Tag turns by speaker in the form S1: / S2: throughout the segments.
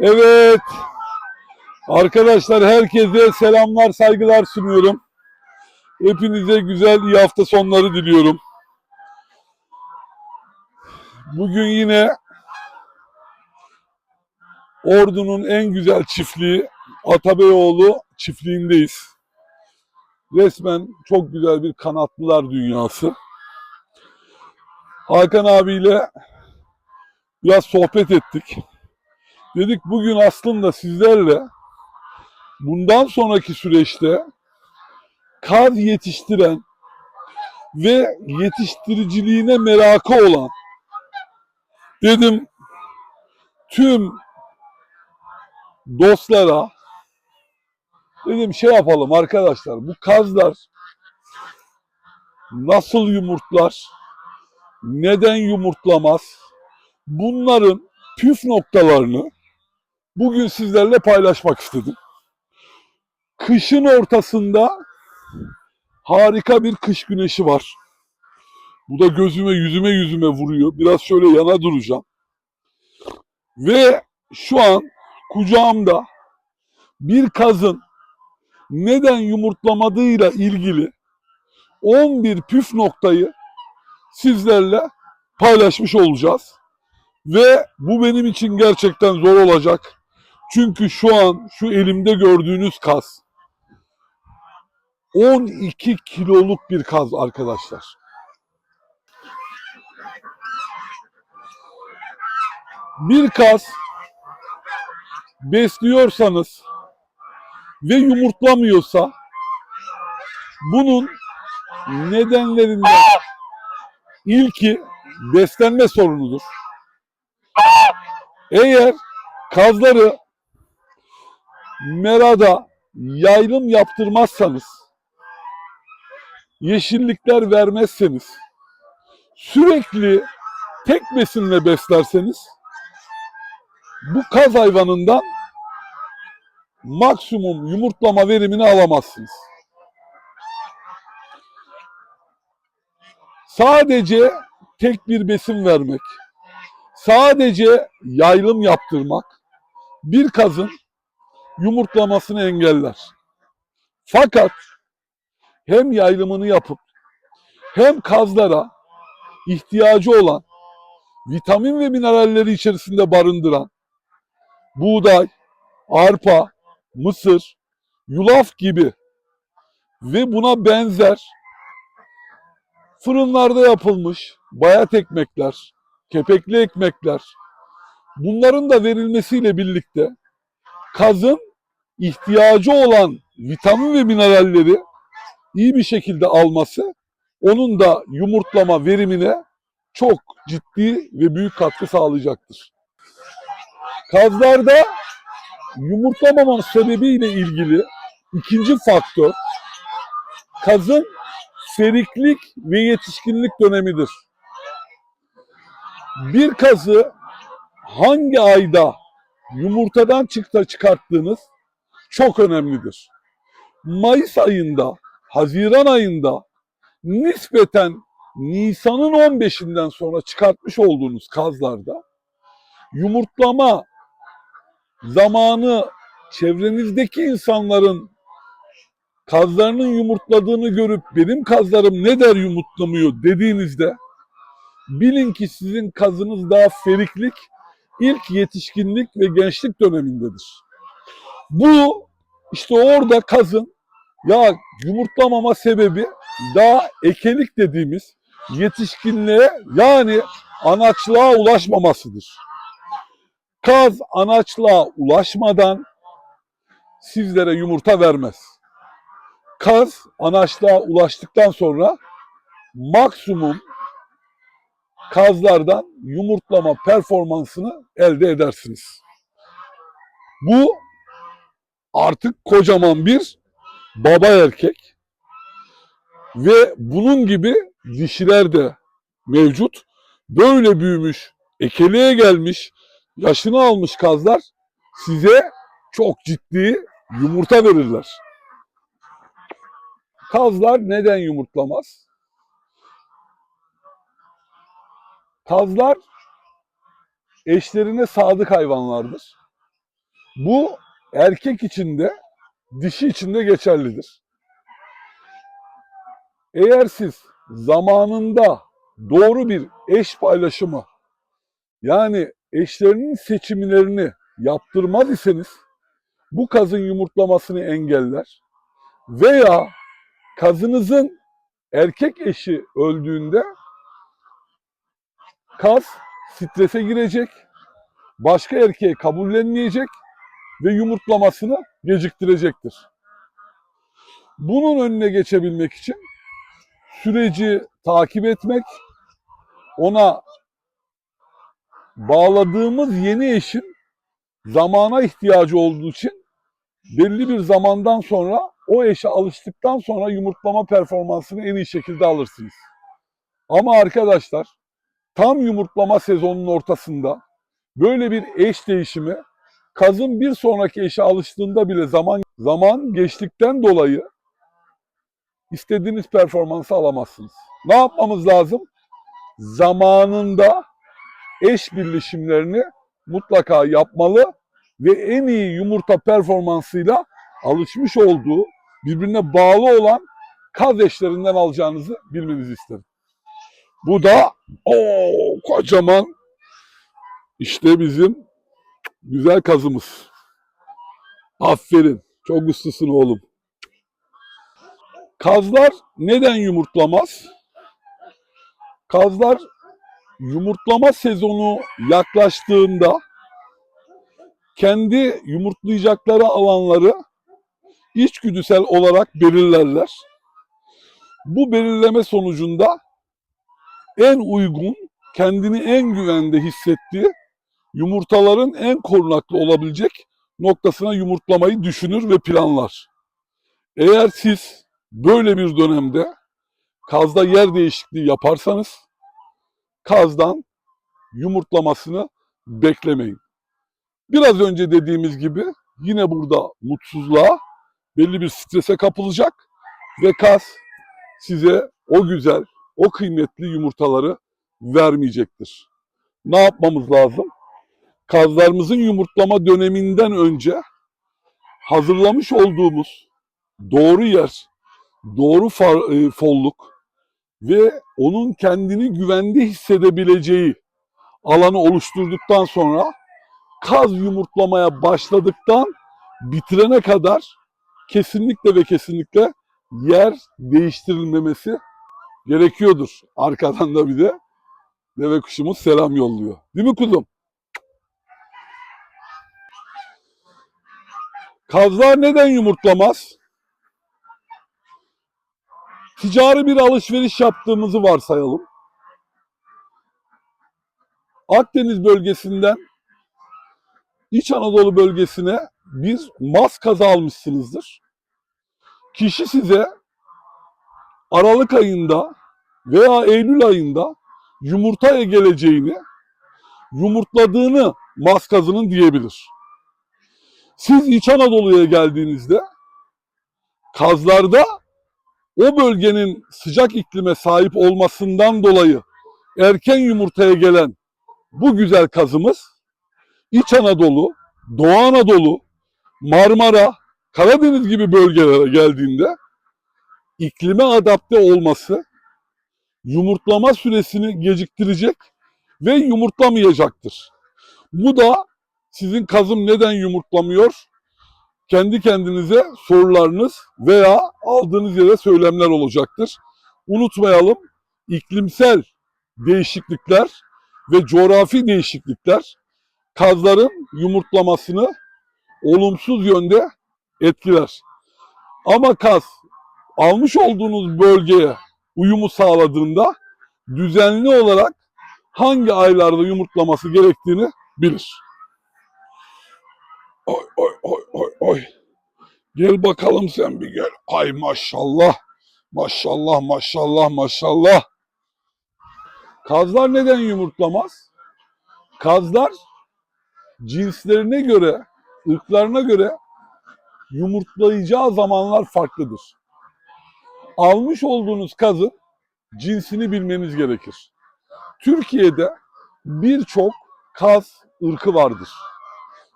S1: Evet, arkadaşlar herkese selamlar, saygılar sunuyorum. Hepinize güzel, iyi hafta sonları diliyorum. Bugün yine Ordu'nun en güzel çiftliği Atabeyoğlu çiftliğindeyiz. Resmen çok güzel bir kanatlılar dünyası. Hakan abiyle biraz sohbet ettik. Dedik bugün aslında sizlerle bundan sonraki süreçte kaz yetiştiren ve yetiştiriciliğine merakı olan, dedim tüm dostlara, dedim şey yapalım arkadaşlar, bu kazlar nasıl yumurtlar, neden yumurtlamaz, bunların püf noktalarını bugün sizlerle paylaşmak istedim. Kışın ortasında harika bir kış güneşi var. Bu da gözüme yüzüme vuruyor. Biraz şöyle yana duracağım. Ve şu an kucağımda bir kazın neden yumurtlamadığıyla ilgili 11 püf noktayı sizlerle paylaşmış olacağız. Ve bu benim için gerçekten zor olacak. Çünkü şu an şu elimde gördüğünüz kaz 12 kiloluk bir kaz arkadaşlar. Bir kaz besliyorsanız ve yumurtlamıyorsa bunun nedenlerinden ilki beslenme sorunudur. Eğer kazları merada yaylım yaptırmazsanız, yeşillikler vermezseniz, sürekli tek besinle beslerseniz bu kaz hayvanından maksimum yumurtlama verimini alamazsınız. Sadece tek bir besin vermek, sadece yaylım yaptırmak bir kazın yumurtlamasını engeller. Fakat hem yaylımını yapıp hem kazlara ihtiyacı olan vitamin ve mineralleri içerisinde barındıran buğday, arpa, mısır, yulaf gibi ve buna benzer fırınlarda yapılmış bayat ekmekler, kepekli ekmekler, bunların da verilmesiyle birlikte kazın ihtiyacı olan vitamin ve mineralleri iyi bir şekilde alması, onun da yumurtlama verimine çok ciddi ve büyük katkı sağlayacaktır. Kazlarda yumurtlamamanın sebebiyle ilgili ikinci faktör kazın seriklik ve yetişkinlik dönemidir. Bir kazı hangi ayda yumurtadan çıkarttığınız çok önemlidir. Mayıs ayında, Haziran ayında nispeten Nisan'ın 15'inden sonra çıkartmış olduğunuz kazlarda yumurtlama zamanı çevrenizdeki insanların kazlarının yumurtladığını görüp benim kazlarım ne der yumurtlamıyor dediğinizde bilin ki sizin kazınız daha feriklik, ilk yetişkinlik ve gençlik dönemindedir. Bu işte orada kazın ya yumurtlamama sebebi daha ekelik dediğimiz yetişkinliğe yani anaçlığa ulaşmamasıdır. Kaz anaçlığa ulaşmadan sizlere yumurta vermez. Kaz anaçlığa ulaştıktan sonra maksimum kazlardan yumurtlama performansını elde edersiniz. Bu artık kocaman bir baba erkek ve bunun gibi dişiler de mevcut. Böyle büyümüş, ekeliğe gelmiş, yaşını almış kazlar size çok ciddi yumurta verirler. Kazlar neden yumurtlamaz? Kazlar eşlerine sadık hayvanlardır. Bu erkek için de dişi için de geçerlidir. Eğer siz zamanında doğru bir eş paylaşımı, yani eşlerinin seçimlerini yaptırmaz iseniz bu kazın yumurtlamasını engeller veya kazınızın erkek eşi öldüğünde kaz strese girecek, başka erkeğe kabullenmeyecek ve yumurtlamasını geciktirecektir. Bunun önüne geçebilmek için süreci takip etmek, ona bağladığımız yeni eşin zamana ihtiyacı olduğu için belli bir zamandan sonra o eşe alıştıktan sonra yumurtlama performansını en iyi şekilde alırsınız. Ama arkadaşlar tam yumurtlama sezonunun ortasında böyle bir eş değişimi kazın bir sonraki eşe alıştığında bile zaman geçtikten dolayı istediğiniz performansı alamazsınız. Ne yapmamız lazım? Zamanında eş birleşimlerini mutlaka yapmalı ve en iyi yumurta performansıyla alışmış olduğu, birbirine bağlı olan kaz eşlerinden alacağınızı bilmenizi isterim. Bu da kocaman işte bizim güzel kazımız. Aferin. Çok uslusun oğlum. Kazlar neden yumurtlamaz? Kazlar yumurtlama sezonu yaklaştığında kendi yumurtlayacakları alanları içgüdüsel olarak belirlerler. Bu belirleme sonucunda en uygun, kendini en güvende hissettiği yumurtaların en korunaklı olabilecek noktasına yumurtlamayı düşünür ve planlar. Eğer siz böyle bir dönemde kazda yer değişikliği yaparsanız kazdan yumurtlamasını beklemeyin. Biraz önce dediğimiz gibi yine burada mutsuzluğa, belli bir strese kapılacak ve kaz size o güzel, o kıymetli yumurtaları vermeyecektir. Ne yapmamız lazım? Kazlarımızın yumurtlama döneminden önce hazırlamış olduğumuz doğru yer, doğru folluk ve onun kendini güvende hissedebileceği alanı oluşturduktan sonra kaz yumurtlamaya başladıktan bitirene kadar kesinlikle ve kesinlikle yer değiştirilmemesi gerekiyordur. Arkadan da bir de deve kuşumuz selam yolluyor. Değil mi kuzum? Kazlar neden yumurtlamaz? Ticari bir alışveriş yaptığımızı varsayalım. Akdeniz bölgesinden İç Anadolu bölgesine bir mas kazı almışsınızdır. Kişi size Aralık ayında veya Eylül ayında yumurtaya geleceğini, yumurtladığını mas kazının diyebilir. Siz İç Anadolu'ya geldiğinizde kazlarda o bölgenin sıcak iklime sahip olmasından dolayı erken yumurtaya gelen bu güzel kazımız İç Anadolu, Doğu Anadolu, Marmara, Karadeniz gibi bölgelere geldiğinde iklime adapte olması yumurtlama süresini geciktirecek ve yumurtlamayacaktır. Bu da sizin kazım neden yumurtlamıyor? Kendi kendinize sorularınız veya aldığınız yere söylemler olacaktır. Unutmayalım, iklimsel değişiklikler ve coğrafi değişiklikler kazların yumurtlamasını olumsuz yönde etkiler. Ama kaz almış olduğunuz bölgeye uyumu sağladığında düzenli olarak hangi aylarda yumurtlaması gerektiğini bilir. Oy oy oy oy oy. Gel bakalım sen bir gel. Ay maşallah. Maşallah maşallah maşallah. Kazlar neden yumurtlamaz? Kazlar cinslerine göre, ırklarına göre yumurtlayacağı zamanlar farklıdır. Almış olduğunuz kazın cinsini bilmeniz gerekir. Türkiye'de birçok kaz ırkı vardır.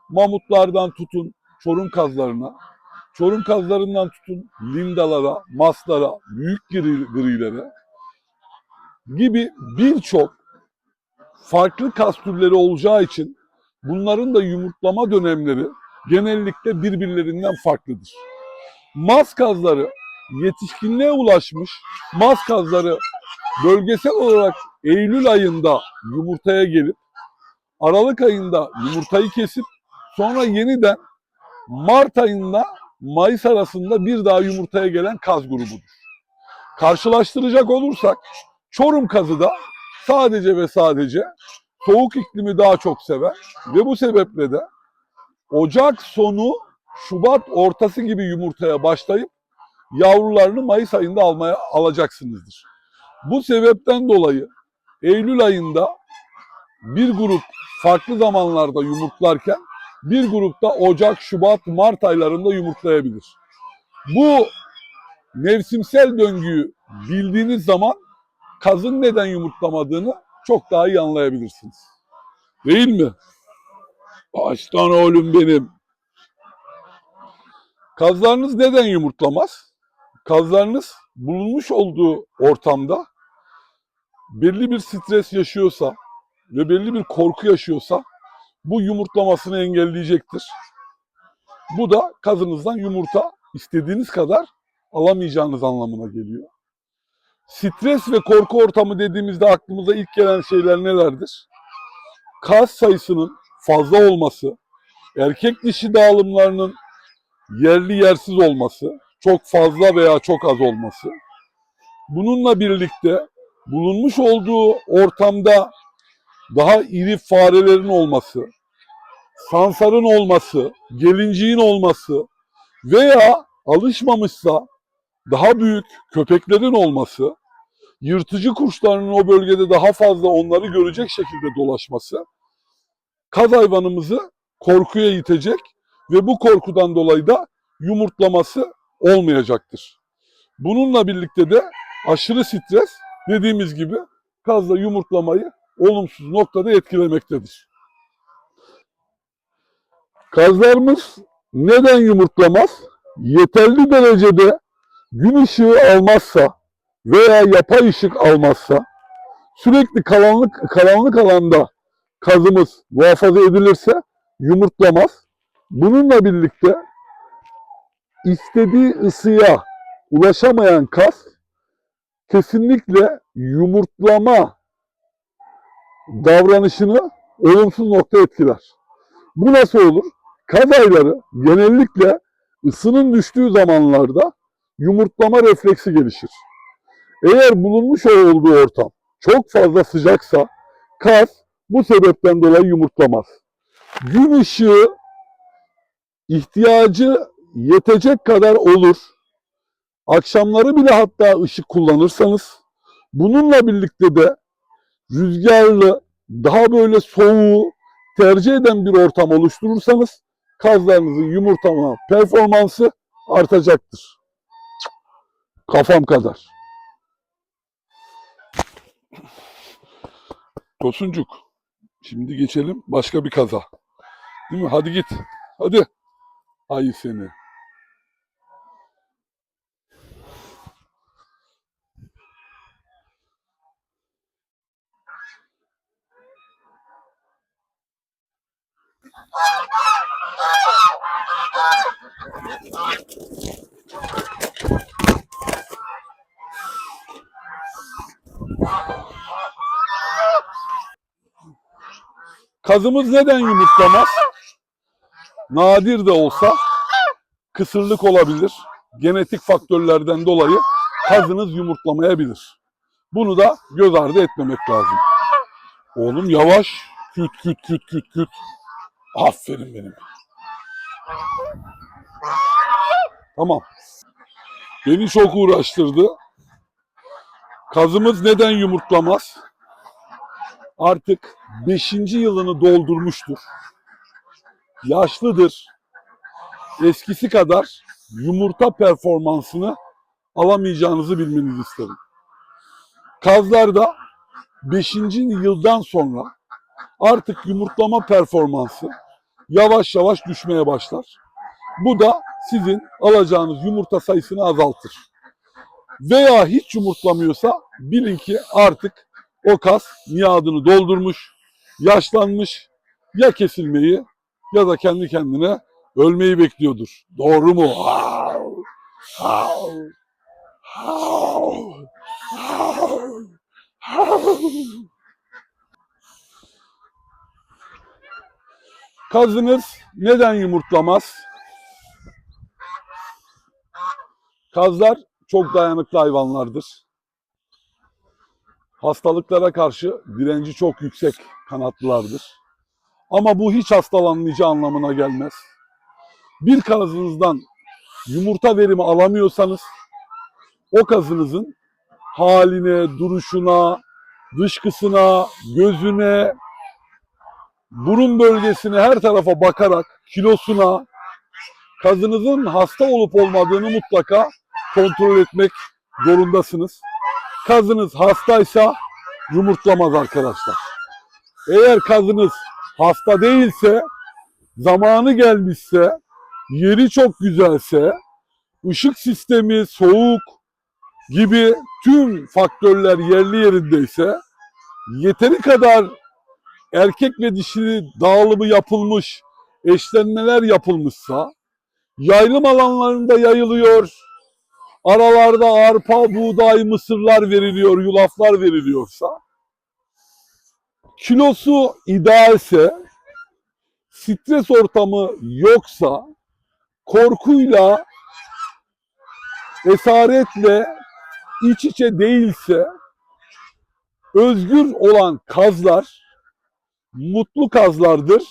S1: Mamutlardan tutun Çorum kazlarına, Çorum kazlarından tutun lindalara, maslara, büyük grilere gibi birçok farklı kaz türleri olacağı için bunların da yumurtlama dönemleri genellikle birbirlerinden farklıdır. Maz kazları yetişkinliğe ulaşmış, maz kazları bölgesel olarak Eylül ayında yumurtaya gelip Aralık ayında yumurtayı kesip sonra yeniden Mart ayında Mayıs arasında bir daha yumurtaya gelen kaz grubudur. Karşılaştıracak olursak Çorum kazı da sadece ve sadece soğuk iklimi daha çok sever ve bu sebeple de Ocak sonu Şubat ortası gibi yumurtaya başlayıp yavrularını Mayıs ayında alacaksınızdır. Bu sebepten dolayı Eylül ayında bir grup farklı zamanlarda yumurtlarken bir grupta Ocak, Şubat, Mart aylarında yumurtlayabilir. Bu mevsimsel döngüyü bildiğiniz zaman kazın neden yumurtlamadığını çok daha iyi anlayabilirsiniz. Değil mi? Aslan oğlum benim. Kazlarınız neden yumurtlamaz? Kazlarınız bulunmuş olduğu ortamda belli bir stres yaşıyorsa ve belli bir korku yaşıyorsa bu yumurtlamasını engelleyecektir. Bu da kazınızdan yumurta istediğiniz kadar alamayacağınız anlamına geliyor. Stres ve korku ortamı dediğimizde aklımıza ilk gelen şeyler nelerdir? Kaz sayısının fazla olması, erkek dişi dağılımlarının yerli yersiz olması, çok fazla veya çok az olması. Bununla birlikte bulunmuş olduğu ortamda daha iri farelerin olması, sansarın olması, gelinciğin olması veya alışmamışsa daha büyük köpeklerin olması, yırtıcı kuşların o bölgede daha fazla onları görecek şekilde dolaşması, kaz hayvanımızı korkuya itecek ve bu korkudan dolayı da yumurtlaması olmayacaktır. Bununla birlikte de aşırı stres dediğimiz gibi kazda yumurtlamayı olumsuz noktada etkilemektedir. Kazlarımız neden yumurtlamaz? Yeterli derecede gün ışığı almazsa veya yapay ışık almazsa, sürekli karanlık alanda kazımız muhafaza edilirse yumurtlamaz. Bununla birlikte istediği ısıya ulaşamayan kaz kesinlikle yumurtlama davranışını olumsuz nokta etkiler. Bu nasıl olur? Kaz ayları genellikle ısının düştüğü zamanlarda yumurtlama refleksi gelişir. Eğer bulunmuş olduğu ortam çok fazla sıcaksa kaz bu sebepten dolayı yumurtlamaz. Gün ışığı ihtiyacı yetecek kadar olur. Akşamları bile hatta ışık kullanırsanız, bununla birlikte de rüzgarlı, daha böyle soğuğu tercih eden bir ortam oluşturursanız kazlarınızın yumurtlama performansı artacaktır. Kafam kadar. Tosuncuk, şimdi geçelim başka bir kaza. Değil mi? Hadi git. Hadi. Ay seni. Kazımız neden yumurtlamaz? Nadir de olsa kısırlık olabilir. Genetik faktörlerden dolayı kazınız yumurtlamayabilir. Bunu da göz ardı etmemek lazım. Oğlum yavaş. Küt küt küt küt küt. Aferin benim. Tamam. Beni çok uğraştırdı. Kazımız neden yumurtlamaz? Artık 5. yılını doldurmuştur. Yaşlıdır. Eskisi kadar yumurta performansını alamayacağınızı bilmenizi isterim. Kazlarda 5. yıldan sonra artık yumurtlama performansı yavaş yavaş düşmeye başlar. Bu da sizin alacağınız yumurta sayısını azaltır. Veya hiç yumurtlamıyorsa bilin ki artık o kas miadını doldurmuş, yaşlanmış, ya kesilmeyi ya da kendi kendine ölmeyi bekliyordur. Doğru mu? Kazınız neden yumurtlamaz? Kazlar çok dayanıklı hayvanlardır. Hastalıklara karşı direnci çok yüksek kanatlılardır. Ama bu hiç hastalanmayacağı anlamına gelmez. Bir kazınızdan yumurta verimi alamıyorsanız o kazınızın haline, duruşuna, dışkısına, gözüne, burun bölgesine, her tarafa bakarak kilosuna, kazınızın hasta olup olmadığını mutlaka kontrol etmek zorundasınız. Kazınız hastaysa yumurtlamaz arkadaşlar. Eğer kazınız hasta değilse, zamanı gelmişse, yeri çok güzelse, ışık sistemi, soğuk gibi tüm faktörler yerli yerindeyse, yeteri kadar erkek ve dişi dağılımı yapılmış, eşlenmeler yapılmışsa, yaylım alanlarında yayılıyor, aralarda arpa, buğday, mısırlar veriliyor, yulaflar veriliyorsa, kilosu idealse, stres ortamı yoksa, korkuyla, esaretle iç içe değilse, özgür olan kazlar mutlu kazlardır.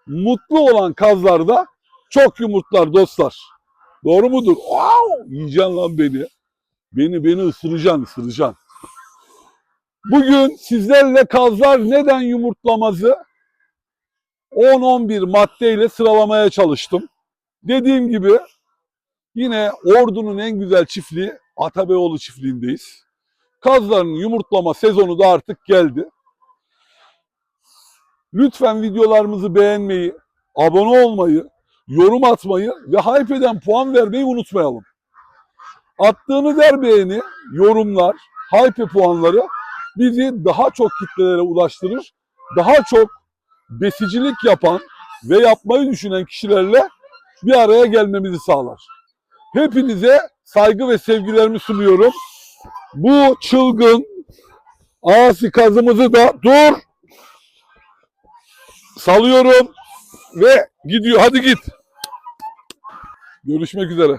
S1: Mutlu olan kazlar da çok yumurtlar dostlar. Doğru mudur? Wow! Yiyeceksin lan beni. Beni ısıracaksın. Bugün sizlerle kazlar neden yumurtlamazı 10-11 maddeyle sıralamaya çalıştım. Dediğim gibi yine Ordu'nun en güzel çiftliği Atabeyoğlu çiftliğindeyiz. Kazların yumurtlama sezonu da artık geldi. Lütfen videolarımızı beğenmeyi, abone olmayı, yorum atmayı ve hype eden puan vermeyi unutmayalım. Attığınız her beğeni, yorumlar, hype puanları bizi daha çok kitlelere ulaştırır. Daha çok besicilik yapan ve yapmayı düşünen kişilerle bir araya gelmemizi sağlar. Hepinize saygı ve sevgilerimi sunuyorum. Bu çılgın asi kazımızı da salıyorum ve gidiyor. Hadi git. Görüşmek üzere.